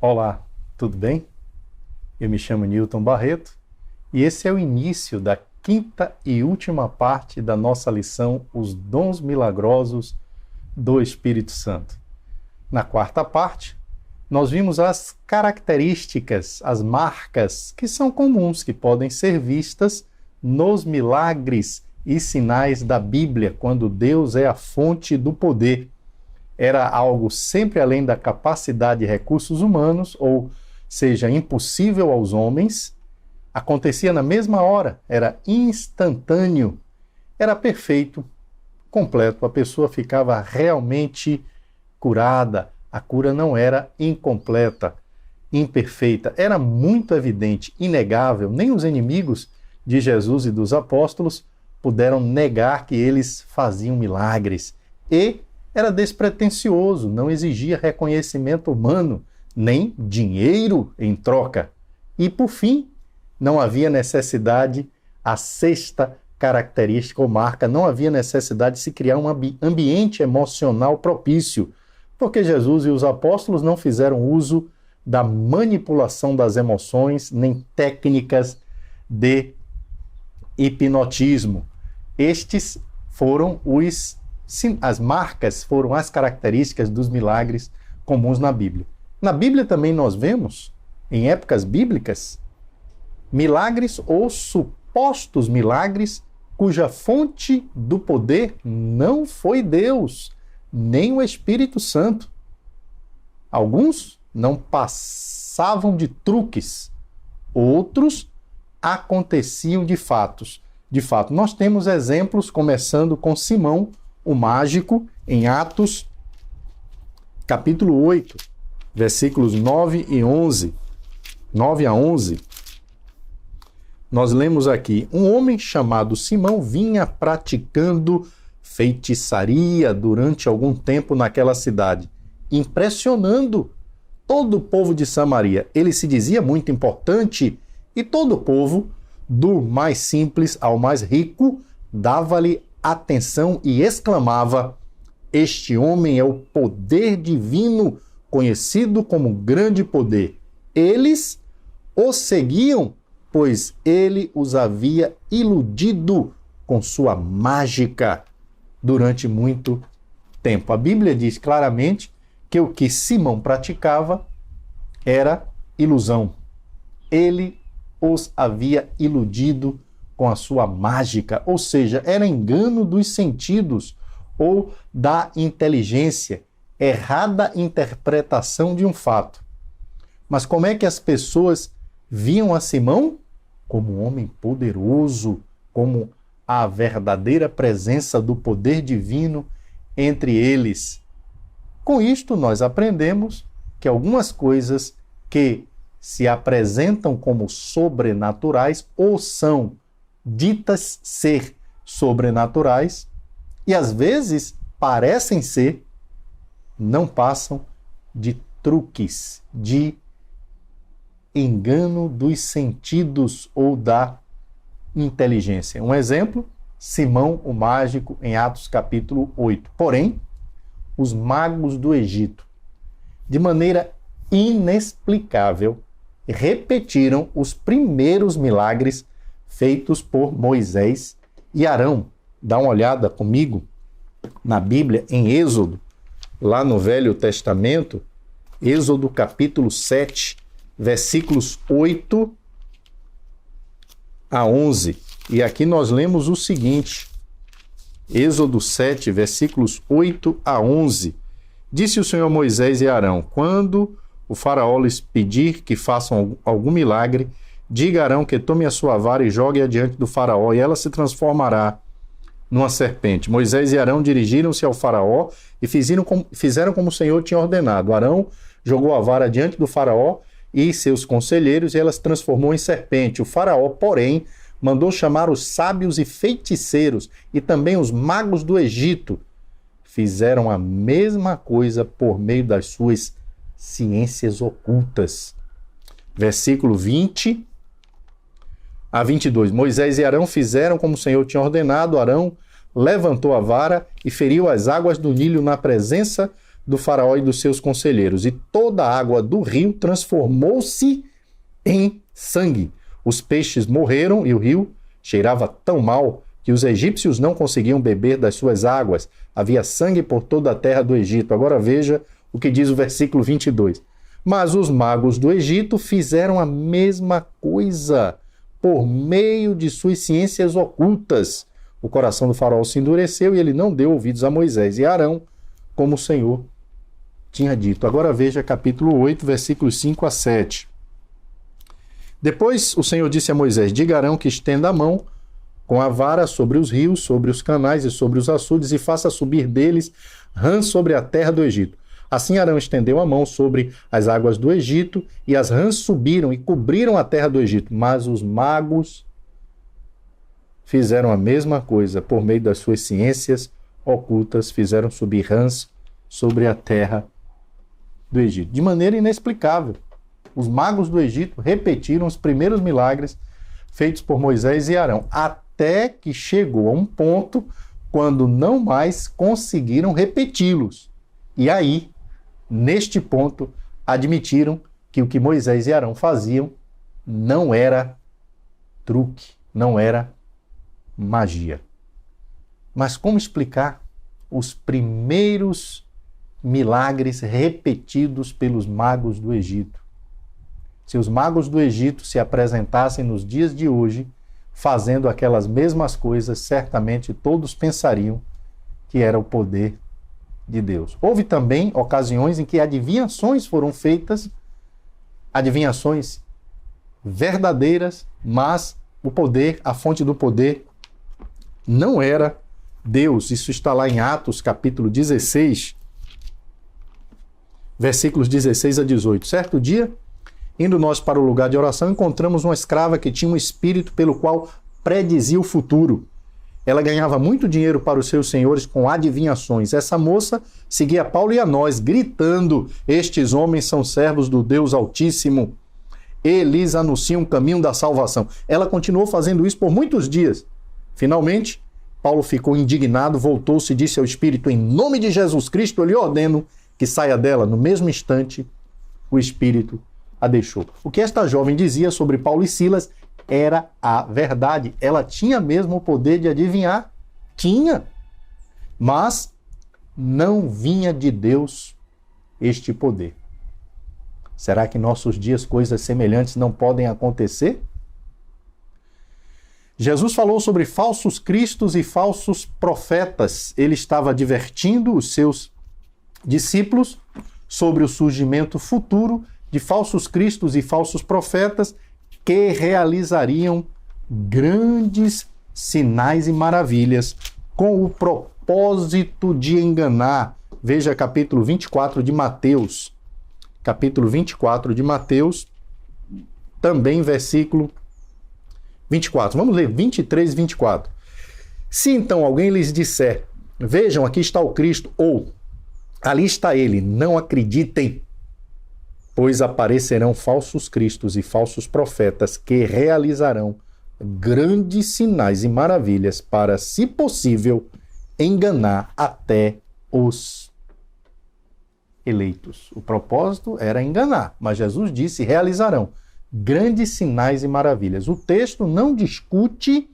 Olá, tudo bem? Eu me chamo Newton Barreto e esse é o início da quinta e última parte da nossa lição Os Dons Milagrosos do Espírito Santo. Na quarta parte, nós vimos as características, as marcas que são comuns, que podem ser vistas nos milagres e sinais da Bíblia, quando Deus é a fonte do poder. Era algo sempre além da capacidade e recursos humanos, ou seja, impossível aos homens, acontecia na mesma hora, era instantâneo, era perfeito, completo, a pessoa ficava realmente curada, a cura não era incompleta, imperfeita, era muito evidente, inegável, nem os inimigos de Jesus e dos apóstolos puderam negar que eles faziam milagres, e era despretensioso, não exigia reconhecimento humano, nem dinheiro em troca. E, por fim, não havia necessidade, a sexta característica ou marca, não havia necessidade de se criar um ambiente emocional propício, porque Jesus e os apóstolos não fizeram uso da manipulação das emoções, nem técnicas de hipnotismo. Estes foram as marcas, foram as características dos milagres comuns na Bíblia. Na Bíblia também nós vemos, em épocas bíblicas, milagres ou supostos milagres cuja fonte do poder não foi Deus, nem o Espírito Santo. Alguns não passavam de truques, outros aconteciam de fato. Nós temos exemplos, começando com Simão, o mágico, em Atos, capítulo 8, versículos 9 a 11, nós lemos aqui: um homem chamado Simão vinha praticando feitiçaria durante algum tempo naquela cidade, impressionando todo o povo de Samaria. Ele se dizia muito importante e todo o povo, do mais simples ao mais rico, dava-lhe atenção e exclamava: este homem é o poder divino, conhecido como grande poder. Eles o seguiam, pois ele os havia iludido com sua mágica durante muito tempo. A Bíblia diz claramente que o que Simão praticava era ilusão. Ele os havia iludido com a sua mágica, ou seja, era engano dos sentidos ou da inteligência, errada interpretação de um fato. Mas como é que as pessoas viam a Simão? Como um homem poderoso, como a verdadeira presença do poder divino entre eles. Com isto, nós aprendemos que algumas coisas que se apresentam como sobrenaturais ou são ditas ser sobrenaturais e às vezes parecem ser, não passam de truques, de engano dos sentidos ou da inteligência. Um exemplo, Simão o mágico em Atos capítulo 8. Porém, os magos do Egito, de maneira inexplicável, repetiram os primeiros milagres feitos por Moisés e Arão. Dá uma olhada comigo na Bíblia, em Êxodo, lá no Velho Testamento, Êxodo capítulo 7, versículos 8 a 11. E aqui nós lemos o seguinte, Êxodo 7, versículos 8 a 11. Disse o Senhor a Moisés e Arão: quando o faraó lhes pedir que façam algum milagre, diga a Arão que tome a sua vara e jogue-a diante do faraó, e ela se transformará numa serpente. Moisés e Arão dirigiram-se ao faraó e fizeram como o Senhor tinha ordenado. Arão jogou a vara diante do faraó e seus conselheiros, e ela se transformou em serpente. O faraó, porém, mandou chamar os sábios e feiticeiros e também os magos do Egito. Fizeram a mesma coisa por meio das suas ciências ocultas. Versículo 20 a 22. Moisés e Arão fizeram como o Senhor tinha ordenado. Arão levantou a vara e feriu as águas do Nilo na presença do faraó e dos seus conselheiros, e toda a água do rio transformou-se em sangue. Os peixes morreram e o rio cheirava tão mal que os egípcios não conseguiam beber das suas águas. Havia sangue por toda a terra do Egito. Agora veja o que diz o versículo 22. Mas os magos do Egito fizeram a mesma coisa por meio de suas ciências ocultas. O coração do faraó se endureceu e ele não deu ouvidos a Moisés e Arão, como o Senhor tinha dito. Agora veja capítulo 8, versículos 5 a 7. Depois o Senhor disse a Moisés: diga a Arão que estenda a mão com a vara sobre os rios, sobre os canais e sobre os açudes, e faça subir deles rãs sobre a terra do Egito. Assim Arão estendeu a mão sobre as águas do Egito, e as rãs subiram e cobriram a terra do Egito. Mas os magos fizeram a mesma coisa, por meio das suas ciências ocultas, fizeram subir rãs sobre a terra do Egito. De maneira inexplicável, os magos do Egito repetiram os primeiros milagres feitos por Moisés e Arão, até que chegou a um ponto quando não mais conseguiram repeti-los. E aí, neste ponto, admitiram que o que Moisés e Arão faziam não era truque, não era magia. Mas como explicar os primeiros milagres repetidos pelos magos do Egito? Se os magos do Egito se apresentassem nos dias de hoje, fazendo aquelas mesmas coisas, certamente todos pensariam que era o poder de Deus. Houve também ocasiões em que adivinhações foram feitas, adivinhações verdadeiras, mas o poder, a fonte do poder, não era Deus. Isso está lá em Atos, capítulo 16, versículos 16 a 18. Certo dia, indo nós para o lugar de oração, encontramos uma escrava que tinha um espírito pelo qual predizia o futuro. Ela ganhava muito dinheiro para os seus senhores com adivinhações. Essa moça seguia Paulo e a nós, gritando: estes homens são servos do Deus Altíssimo. Eles anunciam o caminho da salvação. Ela continuou fazendo isso por muitos dias. Finalmente, Paulo ficou indignado, voltou-se e disse ao espírito: em nome de Jesus Cristo, eu lhe ordeno que saia dela. No mesmo instante, o espírito a deixou. O que esta jovem dizia sobre Paulo e Silas era a verdade. Ela tinha mesmo o poder de adivinhar. Tinha. Mas não vinha de Deus este poder. Será que em nossos dias coisas semelhantes não podem acontecer? Jesus falou sobre falsos cristos e falsos profetas. Ele estava advertindo os seus discípulos sobre o surgimento futuro de falsos cristos e falsos profetas que realizariam grandes sinais e maravilhas com o propósito de enganar. Veja capítulo 24 de Mateus. Capítulo 24 de Mateus, também versículo 24. Vamos ler 23 e 24. Se então alguém lhes disser: vejam, aqui está o Cristo, ou ali está ele, não acreditem, pois aparecerão falsos cristos e falsos profetas que realizarão grandes sinais e maravilhas para, se possível, enganar até os eleitos. O propósito era enganar, mas Jesus disse: realizarão grandes sinais e maravilhas. O texto não discute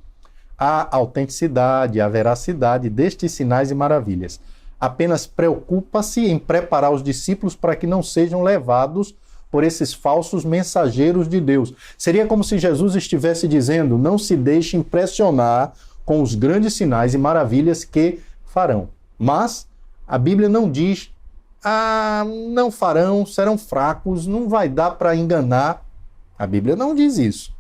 a autenticidade, a veracidade destes sinais e maravilhas. Apenas preocupa-se em preparar os discípulos para que não sejam levados por esses falsos mensageiros de Deus. Seria como se Jesus estivesse dizendo: não se deixe impressionar com os grandes sinais e maravilhas que farão. Mas a Bíblia não diz: não farão, serão fracos, não vai dar para enganar. A Bíblia não diz isso.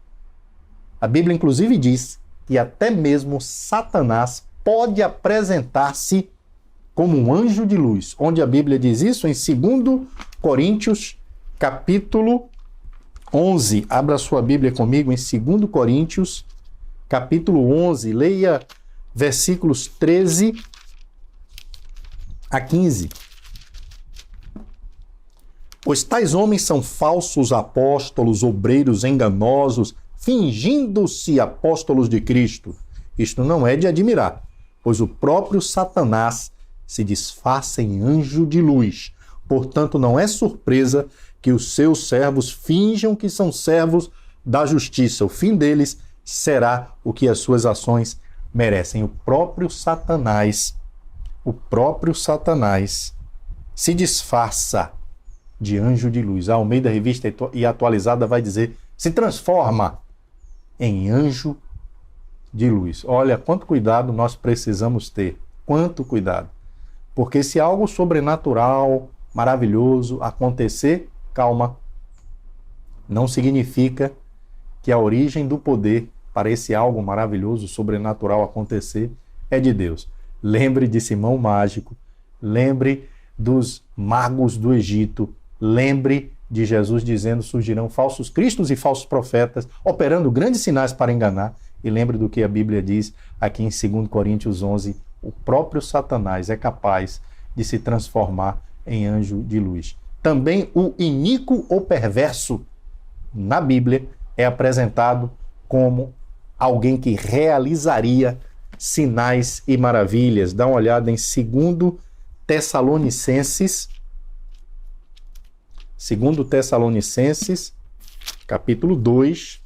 A Bíblia, inclusive, diz que até mesmo Satanás pode apresentar-se como um anjo de luz. Onde a Bíblia diz isso? Em 2 Coríntios, capítulo 11. Abra sua Bíblia comigo em 2 Coríntios, capítulo 11. Leia versículos 13 a 15. Pois tais homens são falsos apóstolos, obreiros enganosos, fingindo-se apóstolos de Cristo. Isto não é de admirar, pois o próprio Satanás se disfarça em anjo de luz. Portanto, não é surpresa que os seus servos finjam que são servos da justiça. O fim deles será o que as suas ações merecem. O próprio Satanás se disfarça de anjo de luz. A Almeida Revista e Atualizada vai dizer, se transforma em anjo de luz. Olha, quanto cuidado nós precisamos ter. Quanto cuidado. Porque se algo sobrenatural, maravilhoso acontecer, calma, não significa que a origem do poder para esse algo maravilhoso, sobrenatural acontecer é de Deus. Lembre de Simão Mágico, lembre dos magos do Egito, lembre de Jesus dizendo surgirão falsos cristos e falsos profetas, operando grandes sinais para enganar, e lembre do que a Bíblia diz aqui em 2 Coríntios 11, o próprio Satanás é capaz de se transformar em anjo de luz. Também o iníquo ou perverso, na Bíblia, é apresentado como alguém que realizaria sinais e maravilhas. Dá uma olhada em 2 Tessalonicenses, capítulo 2,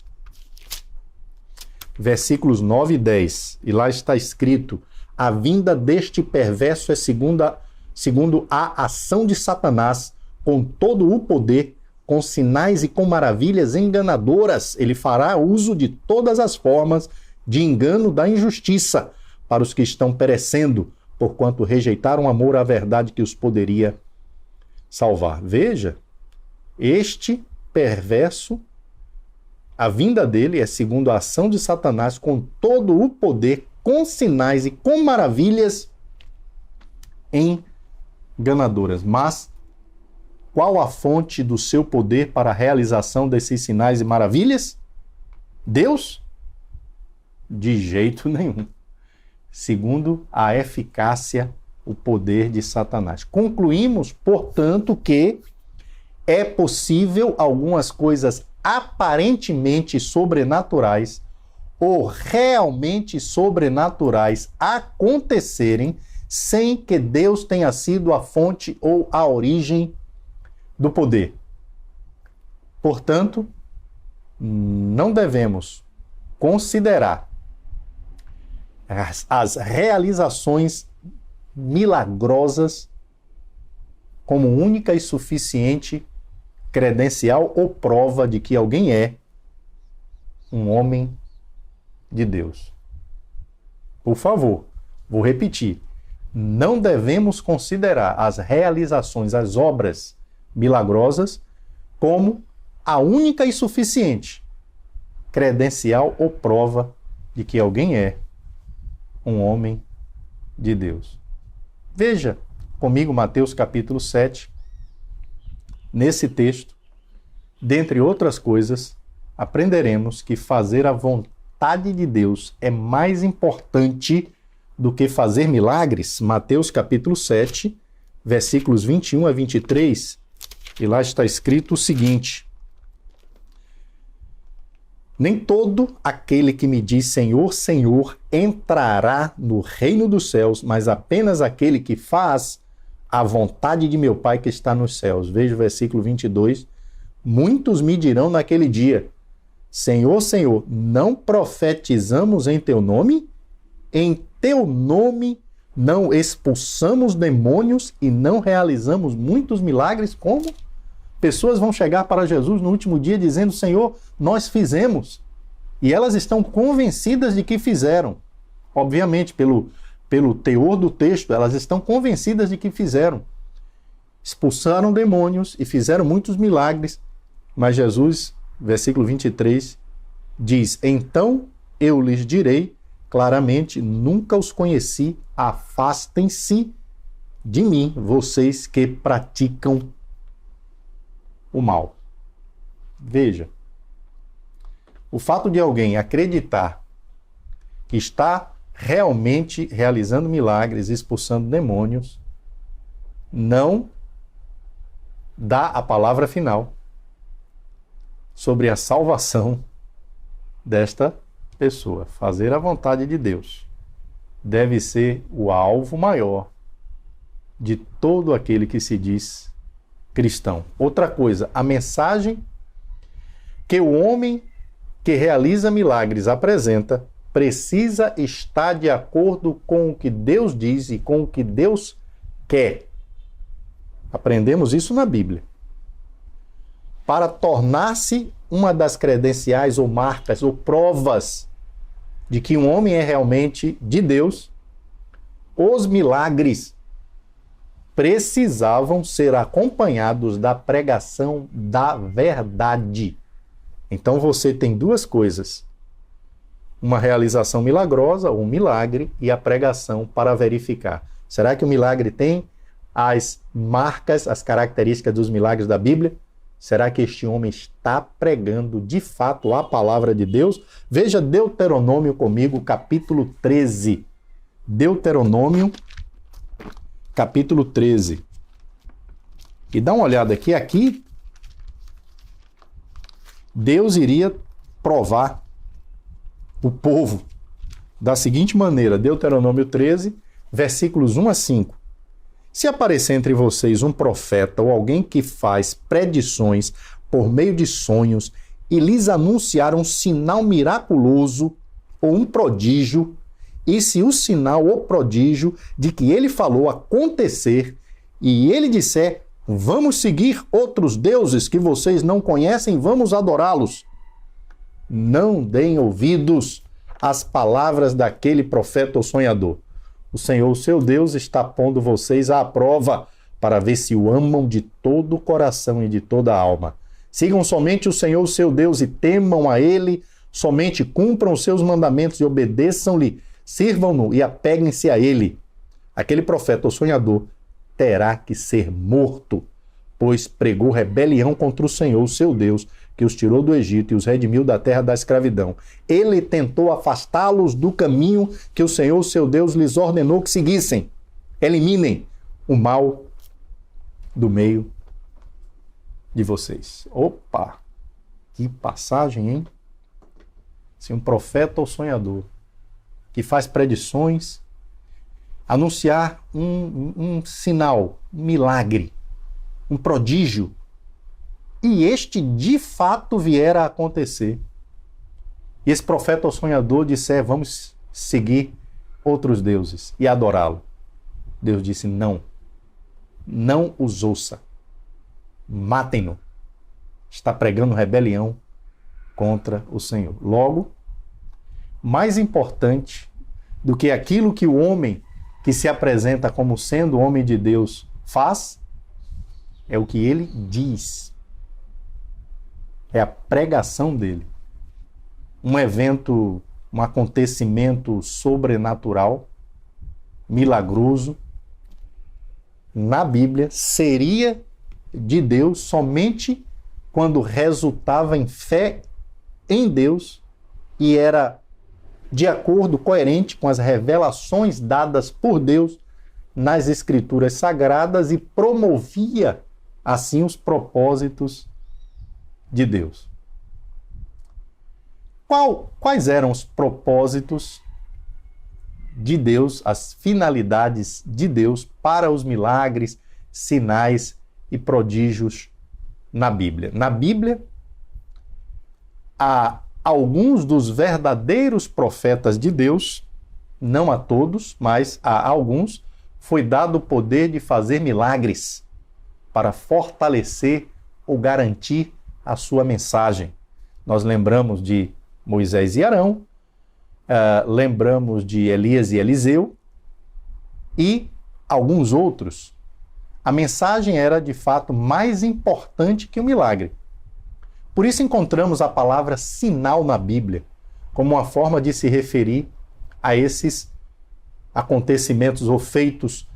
versículos 9 e 10. E lá está escrito, a vinda deste perverso é segundo a ação de Satanás, com todo o poder, com sinais e com maravilhas enganadoras. Ele fará uso de todas as formas de engano da injustiça para os que estão perecendo, porquanto rejeitaram o amor à verdade que os poderia salvar. Veja, este perverso, a vinda dele é segundo a ação de Satanás, com todo o poder, com sinais e com maravilhas enganadoras. Mas qual a fonte do seu poder para a realização desses sinais e maravilhas? Deus? De jeito nenhum. Segundo a eficácia, o poder de Satanás. Concluímos, portanto, que é possível algumas coisas aparentemente sobrenaturais ou realmente sobrenaturais acontecerem sem que Deus tenha sido a fonte ou a origem do poder. Portanto, não devemos considerar as realizações milagrosas como única e suficiente credencial ou prova de que alguém é um homem de Deus. Por favor, vou repetir. Não devemos considerar as realizações, as obras milagrosas como a única e suficiente credencial ou prova de que alguém é um homem de Deus. Veja comigo Mateus capítulo 7. Nesse texto, dentre outras coisas, aprenderemos que fazer a vontade de Deus é mais importante do que fazer milagres. Mateus capítulo 7, versículos 21 a 23, e lá está escrito o seguinte: nem todo aquele que me diz Senhor, Senhor, entrará no reino dos céus, mas apenas aquele que faz a vontade de meu Pai que está nos céus. Veja o versículo 22. Muitos me dirão naquele dia, Senhor, Senhor, não profetizamos em teu nome? Em teu nome não expulsamos demônios e não realizamos muitos milagres? Como? Pessoas vão chegar para Jesus no último dia dizendo, Senhor, nós fizemos. E elas estão convencidas de que fizeram. Obviamente, pelo teor do texto, elas estão convencidas de que fizeram. Expulsaram demônios e fizeram muitos milagres. Mas Jesus, versículo 23, diz, então eu lhes direi claramente, nunca os conheci, afastem-se de mim, vocês que praticam o mal. Veja, o fato de alguém acreditar que está realmente realizando milagres, expulsando demônios, não dá a palavra final sobre a salvação desta pessoa. Fazer a vontade de Deus deve ser o alvo maior de todo aquele que se diz cristão. Outra coisa, a mensagem que o homem que realiza milagres apresenta precisa estar de acordo com o que Deus diz e com o que Deus quer. Aprendemos isso na Bíblia. Para tornar-se uma das credenciais ou marcas ou provas de que um homem é realmente de Deus, os milagres precisavam ser acompanhados da pregação da verdade. Então você tem duas coisas: uma realização milagrosa, um milagre, e a pregação para verificar. Será que o milagre tem as marcas, as características dos milagres da Bíblia? Será que este homem está pregando de fato a palavra de Deus? Veja Deuteronômio comigo, capítulo 13. Deuteronômio, capítulo 13. E dá uma olhada aqui. Aqui, Deus iria provar o povo da seguinte maneira. Deuteronômio 13, versículos 1 a 5. Se aparecer entre vocês um profeta ou alguém que faz predições por meio de sonhos e lhes anunciar um sinal miraculoso ou um prodígio, e se o sinal ou prodígio de que ele falou acontecer, e ele disser: vamos seguir outros deuses que vocês não conhecem, vamos adorá-los, não deem ouvidos às palavras daquele profeta ou sonhador. O Senhor, seu Deus, está pondo vocês à prova para ver se o amam de todo o coração e de toda a alma. Sigam somente o Senhor, seu Deus, e temam a Ele, somente cumpram os seus mandamentos e obedeçam-lhe, sirvam-no e apeguem-se a Ele. Aquele profeta ou sonhador terá que ser morto, pois pregou rebelião contra o Senhor, seu Deus, que os tirou do Egito e os redimiu da terra da escravidão. Ele tentou afastá-los do caminho que o Senhor, seu Deus, lhes ordenou que seguissem. Eliminem o mal do meio de vocês. Opa! Que passagem, hein? Se um profeta ou sonhador que faz predições, anunciar um sinal, um milagre, um prodígio, e este de fato vier a acontecer, e esse profeta ou sonhador disser: vamos seguir outros deuses e adorá-lo, Deus disse: não, não os ouça, matem-no, está pregando rebelião contra o Senhor. Logo, mais importante do que aquilo que o homem que se apresenta como sendo homem de Deus faz, é o que ele diz. É a pregação dele. Um evento, um acontecimento sobrenatural, milagroso, na Bíblia, seria de Deus somente quando resultava em fé em Deus e era de acordo, coerente com as revelações dadas por Deus nas Escrituras Sagradas e promovia, assim, os propósitos de Deus. Quais eram os propósitos de Deus, as finalidades de Deus para os milagres, sinais e prodígios na Bíblia? Na Bíblia, há alguns dos verdadeiros profetas de Deus, não a todos, mas a alguns, foi dado o poder de fazer milagres para fortalecer ou garantir a sua mensagem. Nós lembramos de Moisés e Arão, lembramos de Elias e Eliseu e alguns outros. A mensagem era, de fato, mais importante que o milagre. Por isso encontramos a palavra sinal na Bíblia como uma forma de se referir a esses acontecimentos ou feitos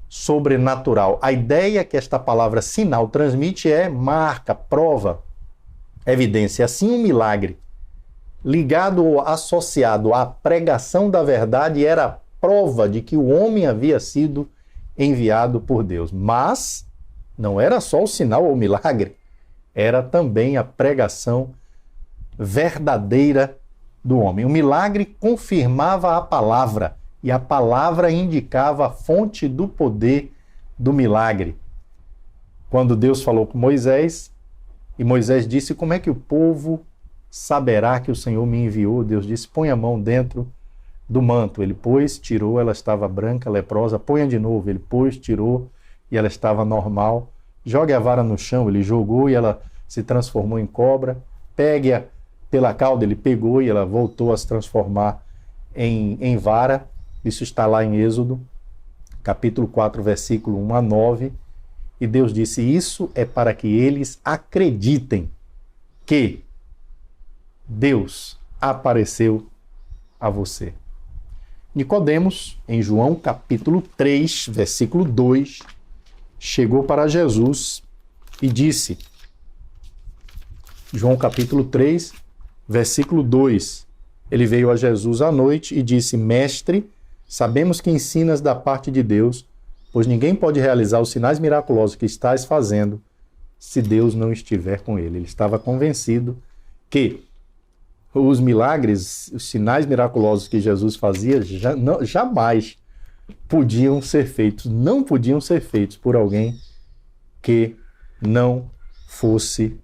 sobrenatural. A ideia que esta palavra sinal transmite é marca, prova, evidência. Assim, um milagre ligado ou associado à pregação da verdade era prova de que o homem havia sido enviado por Deus. Mas não era só o sinal ou o milagre, era também a pregação verdadeira do homem. O milagre confirmava a palavra, e a palavra indicava a fonte do poder do milagre. Quando Deus falou com Moisés, e Moisés disse: como é que o povo saberá que o Senhor me enviou? Deus disse: põe a mão dentro do manto. Ele pôs, tirou, ela estava branca, leprosa. Ponha de novo. Ele pôs, tirou, e ela estava normal. Jogue a vara no chão. Ele jogou e ela se transformou em cobra. Pegue-a pela cauda. Ele pegou e ela voltou a se transformar em vara. Isso está lá em Êxodo, capítulo 4, versículo 1 a 9. E Deus disse: isso é para que eles acreditem que Deus apareceu a você. Nicodemos, em João capítulo 3, versículo 2, chegou para Jesus e disse, João capítulo 3, versículo 2, ele veio a Jesus à noite e disse: mestre, sabemos que ensinas da parte de Deus, pois ninguém pode realizar os sinais miraculosos que estás fazendo se Deus não estiver com ele. Ele estava convencido que os milagres, os sinais miraculosos que Jesus fazia jamais podiam ser feitos, não podiam ser feitos por alguém que não fosse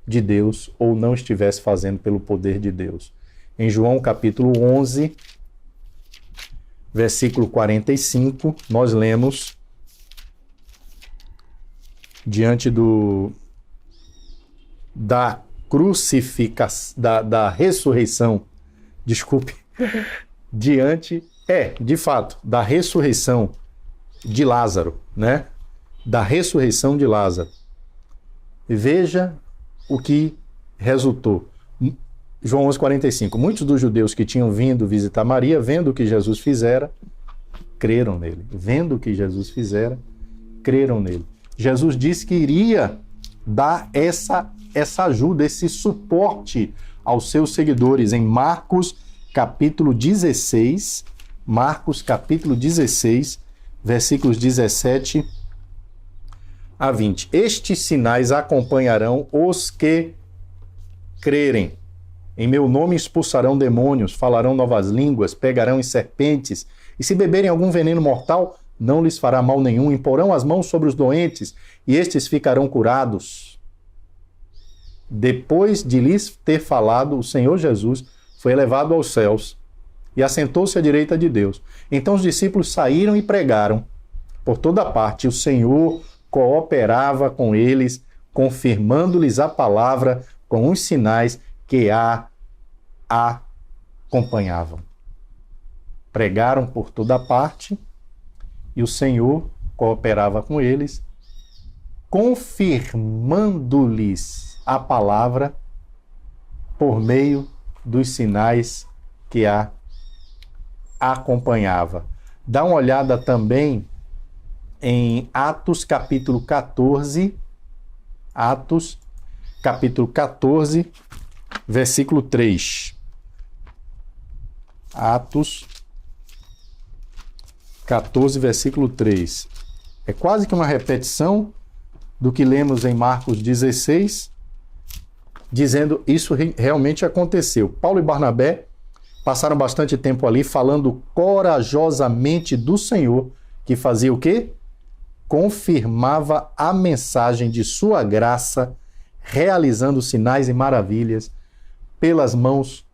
de Deus ou não estivesse fazendo pelo poder de Deus. Em João capítulo 11, versículo 45, nós lemos: diante da crucificação, da ressurreição, desculpe, de fato, da ressurreição de Lázaro, né? Da ressurreição de Lázaro. Veja o que resultou. João 11:45. Muitos dos judeus que tinham vindo visitar Maria, vendo o que Jesus fizera, creram nele. Vendo o que Jesus fizera, creram nele. Jesus disse que iria dar essa ajuda, esse suporte aos seus seguidores em Marcos capítulo 16, versículos 17 a 20. Estes sinais acompanharão os que crerem. Em meu nome expulsarão demônios, falarão novas línguas, pegarão em serpentes, e se beberem algum veneno mortal, não lhes fará mal nenhum. Imporão as mãos sobre os doentes, e estes ficarão curados. Depois de lhes ter falado, o Senhor Jesus foi elevado aos céus e assentou-se à direita de Deus. Então os discípulos saíram e pregaram por toda parte. O Senhor cooperava com eles, confirmando-lhes a palavra com os sinais que a acompanhavam. Pregaram por toda parte e o Senhor cooperava com eles, confirmando-lhes a palavra por meio dos sinais que a acompanhava. Dá uma olhada também em Atos capítulo 14, Atos capítulo 14, versículo 3. Atos 14, versículo 3. É quase que uma repetição do que lemos em Marcos 16, dizendo isso realmente aconteceu. Paulo e Barnabé passaram bastante tempo ali falando corajosamente do Senhor, que fazia o quê? Confirmava a mensagem de sua graça, realizando sinais e maravilhas pelas mãos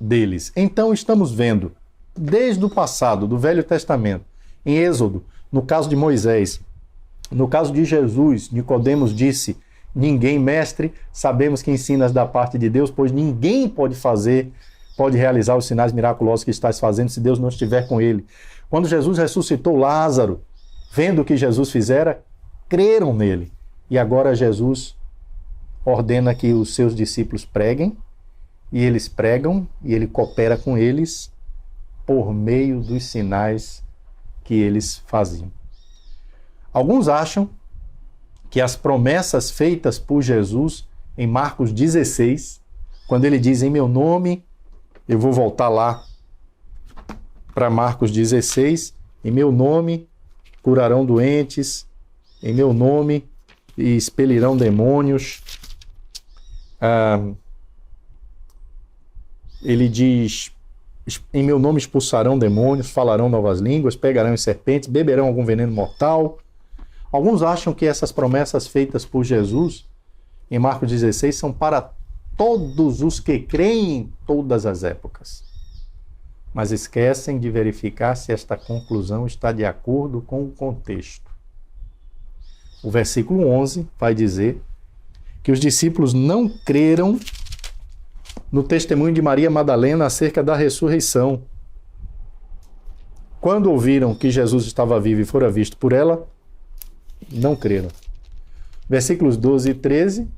deles. Então estamos vendo, desde o passado, do Velho Testamento, em Êxodo, no caso de Moisés, no caso de Jesus, Nicodemos disse: ninguém, mestre, sabemos que ensinas da parte de Deus, pois ninguém pode realizar os sinais miraculosos que estás fazendo se Deus não estiver com ele. Quando Jesus ressuscitou Lázaro, vendo o que Jesus fizera, creram nele. E agora Jesus ordena que os seus discípulos preguem, e eles pregam, e ele coopera com eles por meio dos sinais que eles faziam. Alguns acham que as promessas feitas por Jesus em Marcos 16, quando ele diz: em meu nome, eu vou voltar lá para Marcos 16, em meu nome curarão doentes, em meu nome expelirão demônios. Ele diz: em meu nome expulsarão demônios, falarão novas línguas, pegarão em serpentes, beberão algum veneno mortal. Alguns acham que essas promessas feitas por Jesus em Marcos 16 são para todos os que creem em todas as épocas. Mas esquecem de verificar se esta conclusão está de acordo com o contexto. O versículo 11 vai dizer que os discípulos não creram no testemunho de Maria Madalena acerca da ressurreição. Quando ouviram que Jesus estava vivo e fora visto por ela, não creram. Versículos 12 e 13,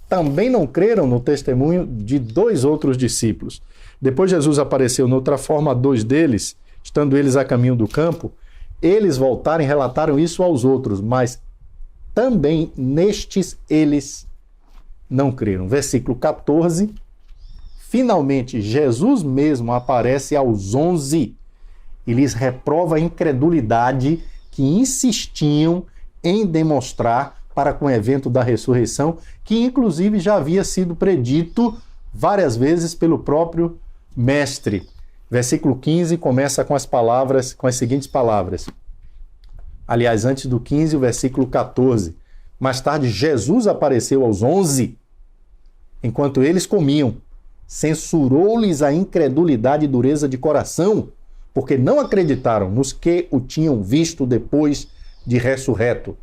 também não creram no testemunho de 2 outros discípulos. Depois Jesus apareceu noutra forma a 2 deles, estando eles a caminho do campo. Eles voltaram e relataram isso aos outros, mas também nestes eles não creram. Versículo 14, finalmente Jesus mesmo aparece aos 11 e lhes reprova a incredulidade que insistiam em demonstrar para com o evento da ressurreição, que inclusive já havia sido predito várias vezes pelo próprio Mestre. Versículo 15 começa com as seguintes palavras. Aliás, antes do 15, o versículo 14. Mais tarde, Jesus apareceu aos 11, enquanto eles comiam. Censurou-lhes a incredulidade e dureza de coração, porque não acreditaram nos que o tinham visto depois de ressurreto.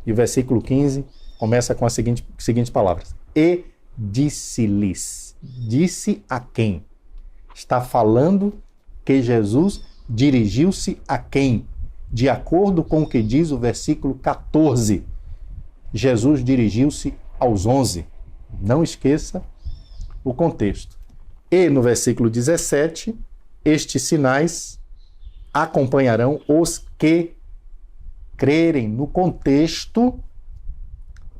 E o versículo 15 começa com as seguintes palavras. E disse-lhes. Disse a quem? Está falando que Jesus dirigiu-se a quem? De acordo com o que diz o versículo 14. Jesus dirigiu-se aos 11. Não esqueça o contexto. E no versículo 17, estes sinais acompanharão os que crerem. No contexto,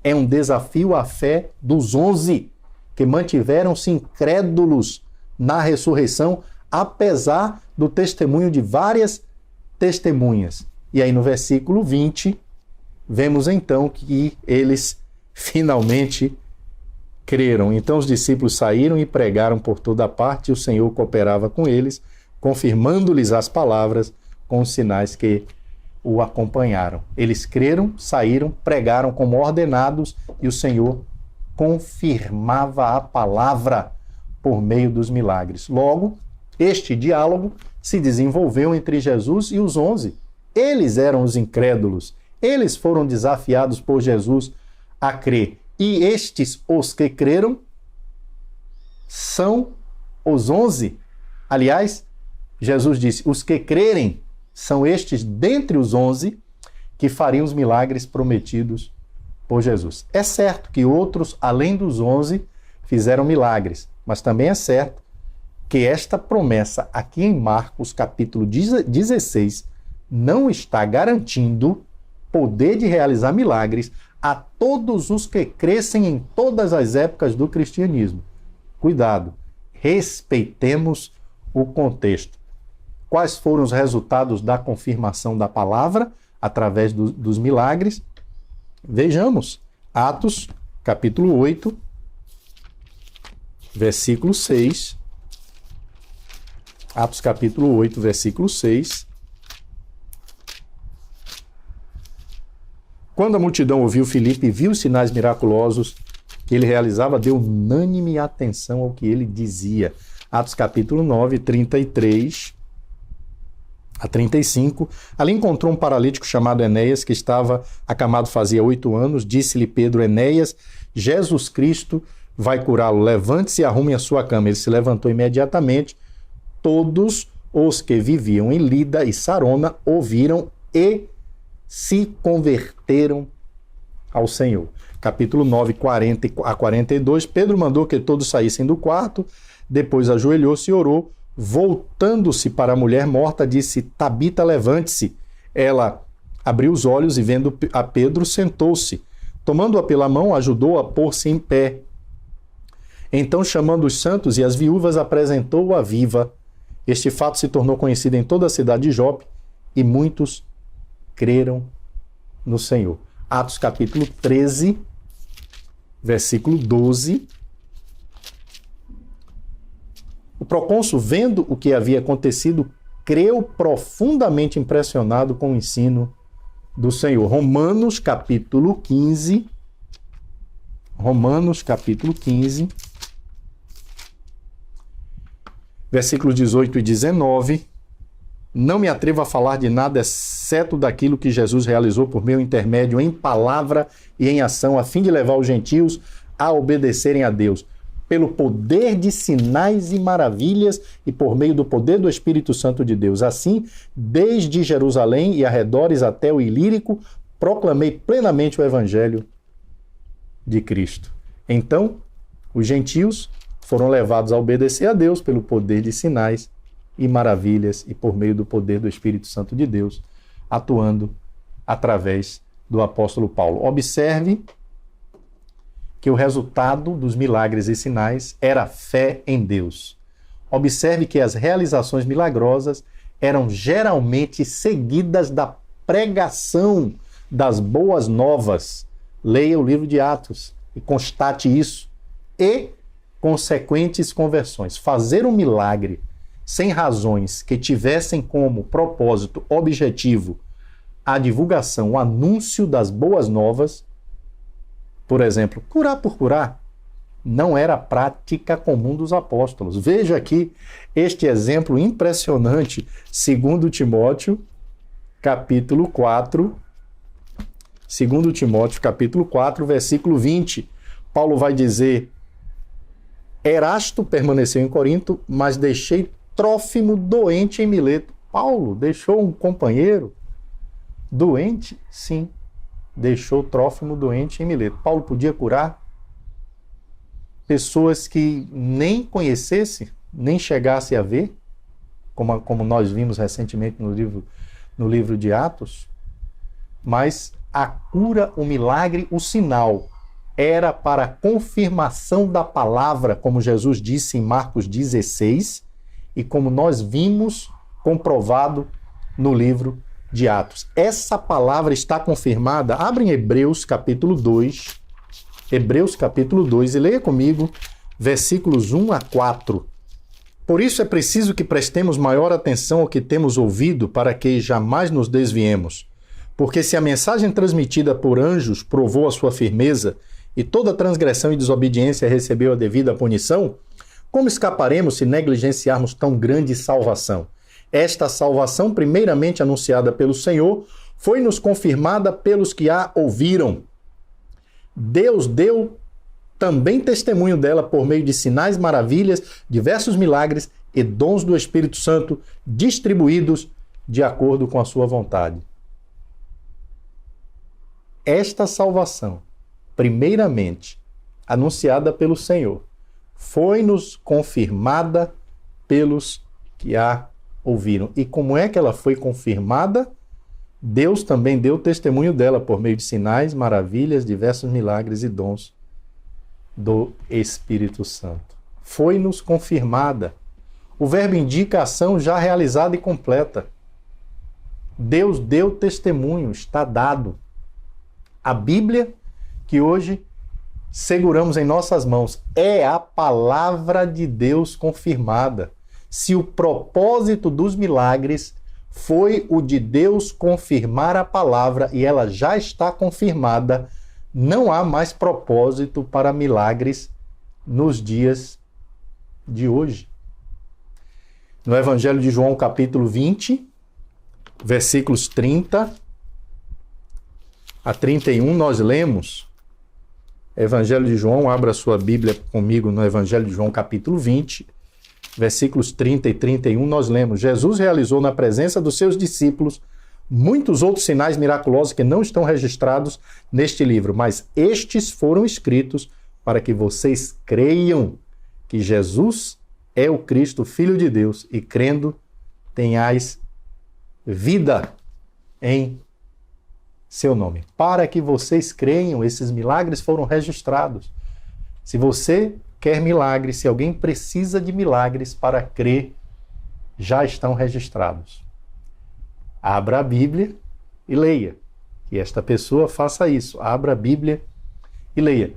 é um desafio à fé dos 11 que mantiveram-se incrédulos na ressurreição, apesar do testemunho de várias testemunhas. E aí no versículo 20, vemos então que eles finalmente creram. Então os discípulos saíram e pregaram por toda parte, e o Senhor cooperava com eles, confirmando-lhes as palavras com os sinais que o acompanharam. Eles creram, saíram, pregaram como ordenados, e o Senhor confirmava a palavra por meio dos milagres. Logo, este diálogo se desenvolveu entre Jesus e os 11. Eles eram os incrédulos. Eles foram desafiados por Jesus a crer. E estes, os que creram, são os 11. Aliás, Jesus disse, os que crerem são estes dentre os 11 que fariam os milagres prometidos por Jesus. É certo que outros, além dos 11, fizeram milagres, mas também é certo que esta promessa aqui em Marcos, capítulo 16, não está garantindo poder de realizar milagres a todos os que crescem em todas as épocas do cristianismo. Cuidado, respeitemos o contexto. Quais foram os resultados da confirmação da palavra através dos milagres? Vejamos, Atos, capítulo 8, versículo 6. Atos, capítulo 8, versículo 6. Quando a multidão ouviu Filipe e viu os sinais miraculosos que ele realizava, deu unânime atenção ao que ele dizia. Atos, capítulo 9, 33 a 35, ali encontrou um paralítico chamado Enéas, que estava acamado fazia 8 anos. Disse-lhe Pedro, Enéas, Jesus Cristo vai curá-lo. Levante-se e arrume a sua cama. Ele se levantou imediatamente. Todos os que viviam em Lida e Sarona ouviram e se converteram ao Senhor. Capítulo 9, 40 a 42, Pedro mandou que todos saíssem do quarto, depois ajoelhou-se e orou. Voltando-se para a mulher morta, disse, Tabita, levante-se. Ela abriu os olhos e, vendo a Pedro, sentou-se. Tomando-a pela mão, ajudou-a a pôr-se em pé. Então, chamando os santos e as viúvas, apresentou-a viva. Este fato se tornou conhecido em toda a cidade de Jope, e muitos creram no Senhor. Atos capítulo 13, versículo 12. procônsul, vendo o que havia acontecido, creu profundamente impressionado com o ensino do Senhor. Romanos capítulo 15, versículos 18 e 19. Não me atrevo a falar de nada exceto daquilo que Jesus realizou por meu intermédio em palavra e em ação, a fim de levar os gentios a obedecerem a Deus, pelo poder de sinais e maravilhas e por meio do poder do Espírito Santo de Deus. Assim, desde Jerusalém e arredores até o Ilírico, proclamei plenamente o Evangelho de Cristo. Então, os gentios foram levados a obedecer a Deus pelo poder de sinais e maravilhas e por meio do poder do Espírito Santo de Deus, atuando através do apóstolo Paulo. Observe que o resultado dos milagres e sinais era a fé em Deus. Observe que as realizações milagrosas eram geralmente seguidas da pregação das boas novas. Leia o livro de Atos e constate isso. E consequentes conversões. Fazer um milagre sem razões que tivessem como propósito objetivo a divulgação, o anúncio das boas novas, por exemplo, curar por curar, não era a prática comum dos apóstolos. Veja aqui este exemplo impressionante, 2 Timóteo, capítulo 4, 2 Timóteo, capítulo 4, versículo 20. Paulo vai dizer: Erasto permaneceu em Corinto, mas deixei Trófimo doente em Mileto. Paulo deixou um companheiro doente? Sim, deixou Trófimo doente em Mileto. Paulo podia curar pessoas que nem conhecesse, nem chegasse a ver, como nós vimos recentemente no livro de Atos, mas a cura, o milagre, o sinal era para a confirmação da palavra, como Jesus disse em Marcos 16, e como nós vimos comprovado no livro de Atos. Essa palavra está confirmada. Abre em Hebreus capítulo 2, e leia comigo versículos 1 a 4. Por isso é preciso que prestemos maior atenção ao que temos ouvido, para que jamais nos desviemos. Porque se a mensagem transmitida por anjos provou a sua firmeza, e toda transgressão e desobediência recebeu a devida punição, como escaparemos se negligenciarmos tão grande salvação? Esta salvação, primeiramente anunciada pelo Senhor, foi-nos confirmada pelos que a ouviram. Deus deu também testemunho dela por meio de sinais, maravilhas, diversos milagres e dons do Espírito Santo, distribuídos de acordo com a sua vontade. Esta salvação, primeiramente anunciada pelo Senhor, foi-nos confirmada pelos que a ouviram. E como é que ela foi confirmada? Deus também deu testemunho dela por meio de sinais, maravilhas, diversos milagres e dons do Espírito Santo. Foi-nos confirmada. O verbo indica ação já realizada e completa. Deus deu testemunho, está dado. A Bíblia, que hoje seguramos em nossas mãos, é a palavra de Deus confirmada. Se o propósito dos milagres foi o de Deus confirmar a palavra e ela já está confirmada, não há mais propósito para milagres nos dias de hoje. No Evangelho de João, capítulo 20, versículos 30 a 31, nós lemos. Evangelho de João, abra sua Bíblia comigo no Evangelho de João, capítulo 20, versículos 30 e 31, nós lemos: Jesus realizou na presença dos seus discípulos muitos outros sinais miraculosos que não estão registrados neste livro, mas estes foram escritos para que vocês creiam que Jesus é o Cristo, Filho de Deus, e crendo tenhais vida em seu nome. Para que vocês creiam, esses milagres foram registrados. Se você quer milagres, se alguém precisa de milagres para crer, já estão registrados. Abra a Bíblia e leia. Que esta pessoa faça isso. Abra a Bíblia e leia.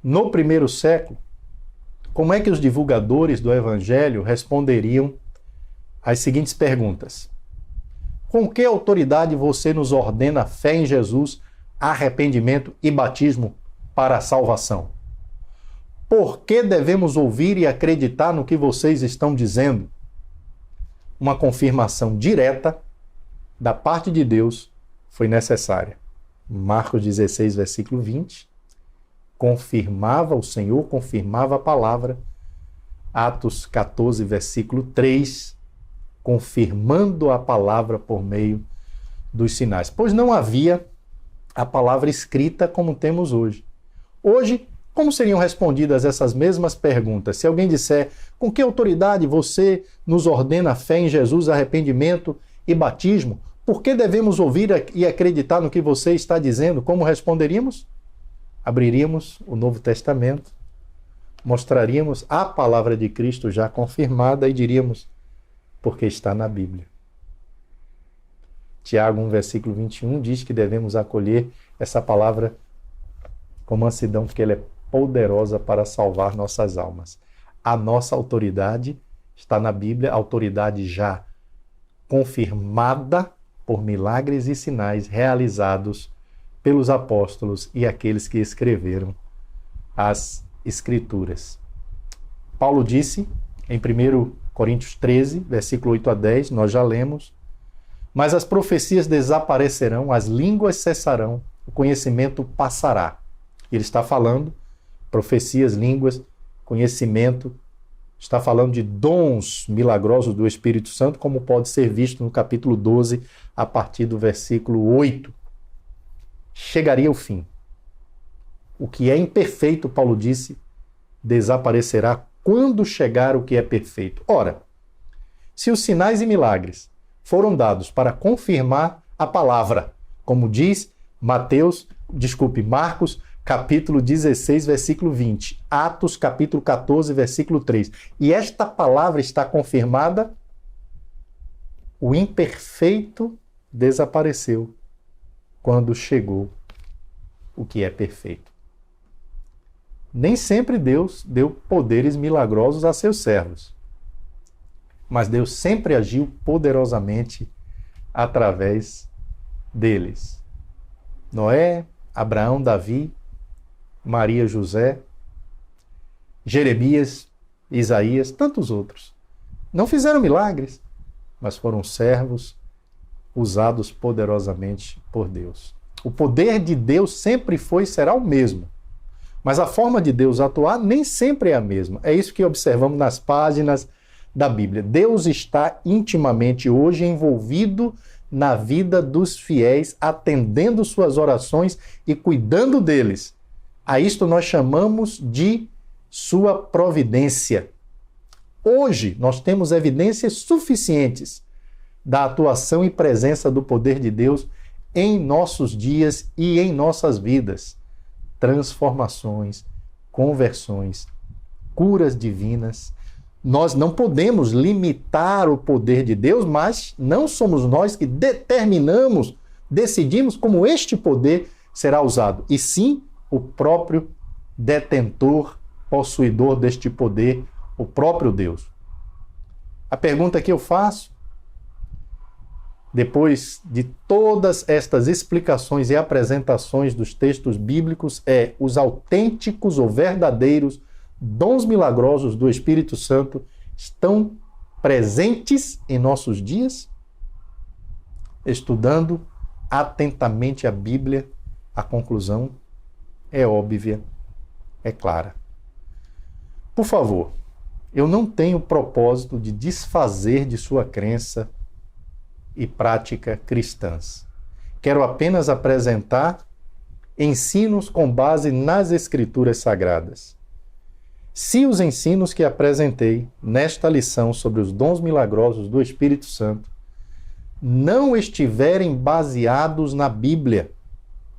No primeiro século, como é que os divulgadores do Evangelho responderiam às seguintes perguntas? Com que autoridade você nos ordena fé em Jesus, arrependimento e batismo para a salvação? Por que devemos ouvir e acreditar no que vocês estão dizendo? Uma confirmação direta da parte de Deus foi necessária. Marcos 16, versículo 20, o Senhor confirmava a palavra. Atos 14, versículo 3, confirmando a palavra por meio dos sinais. Pois não havia a palavra escrita como temos hoje. Hoje, como seriam respondidas essas mesmas perguntas? Se alguém disser, com que autoridade você nos ordena fé em Jesus, arrependimento e batismo? Por que devemos ouvir e acreditar no que você está dizendo? Como responderíamos? Abriríamos o Novo Testamento, mostraríamos a palavra de Cristo já confirmada e diríamos, porque está na Bíblia. Tiago 1, versículo 21 diz que devemos acolher essa palavra com mansidão, porque ela é poderosa para salvar nossas almas. A nossa autoridade está na Bíblia, autoridade já confirmada por milagres e sinais realizados pelos apóstolos e aqueles que escreveram as Escrituras. Paulo disse em 1 Coríntios 13, versículo 8 a 10, nós já lemos, mas as profecias desaparecerão, as línguas cessarão, o conhecimento passará. Ele está falando profecias, línguas, conhecimento, está falando de dons milagrosos do Espírito Santo, como pode ser visto no capítulo 12, a partir do versículo 8. Chegaria o fim. O que é imperfeito, Paulo disse, desaparecerá quando chegar o que é perfeito. Ora, se os sinais e milagres foram dados para confirmar a palavra, como diz Marcos, capítulo 16, versículo 20, Atos, capítulo 14, versículo 3, e esta palavra está confirmada, o imperfeito desapareceu quando chegou o que é perfeito. Nem sempre Deus deu poderes milagrosos a seus servos, mas Deus sempre agiu poderosamente através deles. Noé, Abraão, Davi, Maria, José, Jeremias, Isaías, tantos outros. Não fizeram milagres, mas foram servos usados poderosamente por Deus. O poder de Deus sempre foi e será o mesmo, mas a forma de Deus atuar nem sempre é a mesma. É isso que observamos nas páginas da Bíblia. Deus está intimamente hoje envolvido na vida dos fiéis, atendendo suas orações e cuidando deles. A isto nós chamamos de sua providência. Hoje nós temos evidências suficientes da atuação e presença do poder de Deus em nossos dias e em nossas vidas. Transformações, conversões, curas divinas. Nós não podemos limitar o poder de Deus, mas não somos nós que decidimos como este poder será usado, e sim o próprio detentor, possuidor deste poder, o próprio Deus. A pergunta que eu faço, depois de todas estas explicações e apresentações dos textos bíblicos, é: os autênticos ou verdadeiros dons milagrosos do Espírito Santo estão presentes em nossos dias? Estudando atentamente a Bíblia, a conclusão é óbvia, é clara. Por favor, eu não tenho o propósito de desfazer de sua crença e prática cristãs. Quero apenas apresentar ensinos com base nas Escrituras Sagradas. Se os ensinos que apresentei nesta lição sobre os dons milagrosos do Espírito Santo não estiverem baseados na Bíblia,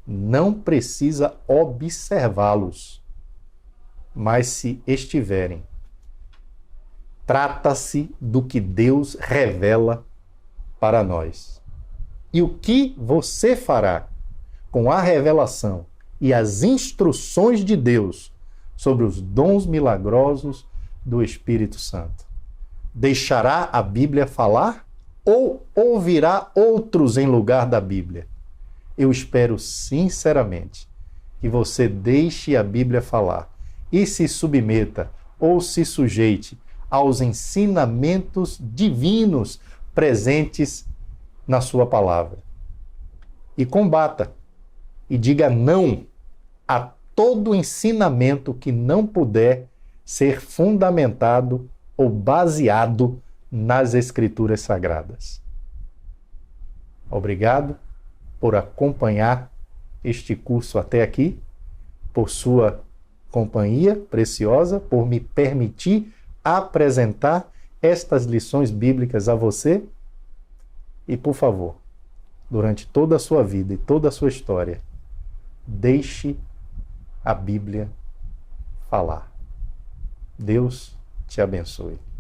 não precisa observá-los. Mas se estiverem, trata-se do que Deus revela para nós. E o que você fará com a revelação e as instruções de Deus sobre os dons milagrosos do Espírito Santo? Deixará a Bíblia falar ou ouvirá outros em lugar da Bíblia? Eu espero sinceramente que você deixe a Bíblia falar e se submeta ou se sujeite aos ensinamentos divinos presentes na sua palavra. E combata e diga não a todo ensinamento que não puder ser fundamentado ou baseado nas Escrituras Sagradas. Obrigado por acompanhar este curso até aqui, por sua companhia preciosa, por me permitir apresentar estas lições bíblicas a você. E, por favor, durante toda a sua vida e toda a sua história, deixe a Bíblia falar. Deus te abençoe.